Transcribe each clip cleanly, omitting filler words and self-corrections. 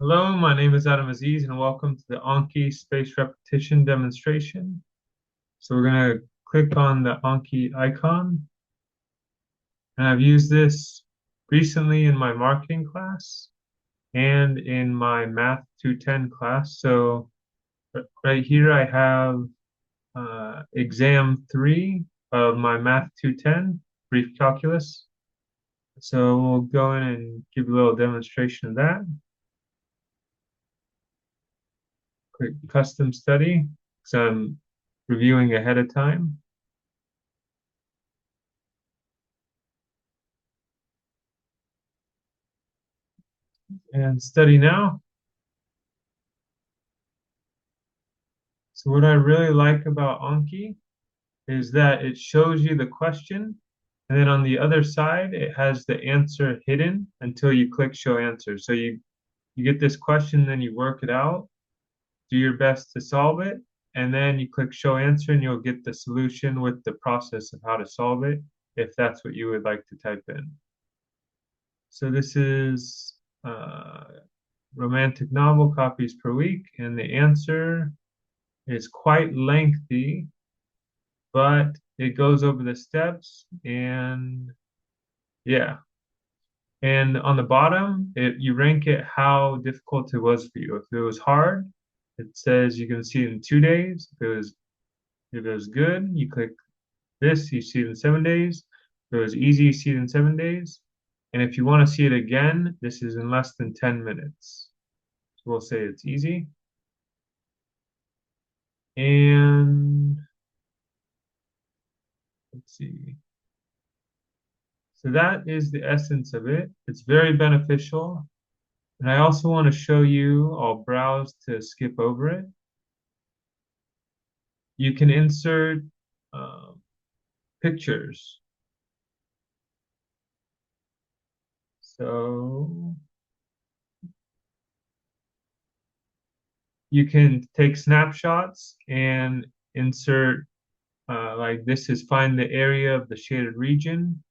Hello, my name is Adam Aziz, and welcome to the Anki space repetition demonstration. So we're going to click on the Anki icon, and I've used this recently in my marketing class and in my Math 210 class. So right here I have exam 3 of my Math 210, brief calculus. So we'll go in and give a little demonstration of that. Click custom study, because I'm reviewing ahead of time. And study now. So what I really like about Anki is that it shows you the question, and then on the other side, it has the answer hidden until you click show answer. So you get this question, then you work it out, do your best to solve it, and then you click show answer and you'll get the solution with the process of how to solve it, if that's what you would like to type in. So this is romantic novel copies per week, and the answer is quite lengthy, but it goes over the steps and yeah. And on the bottom, you rank it how difficult it was for you. If it was hard, it says you can see it in 2 days. If it was good, you click this, you see it in 7 days. If it was easy, you see it in 7 days. And if you want to see it again, this is in less than 10 minutes. So we'll say it's easy. And let's see. So that is the essence of it. It's very beneficial. And I also want to show you, I'll browse to skip over it. You can insert um, pictures. So you can take snapshots and insert, like this is find the area of the shaded region,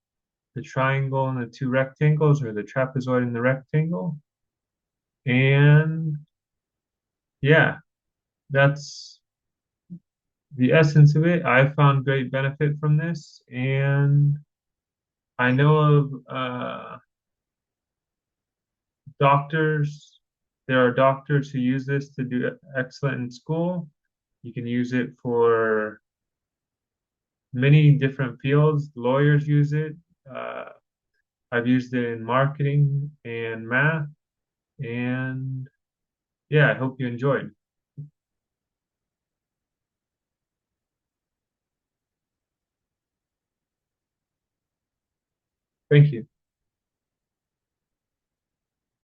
the triangle and the two rectangles, or the trapezoid and the rectangle. And yeah, that's the essence of it. I found great benefit from this, and I know of doctors. There are doctors who use this to do excellent in school. You can use it for many different fields. Lawyers use it. Uh, I've used it in marketing and math. And yeah, I hope you enjoyed. Thank you.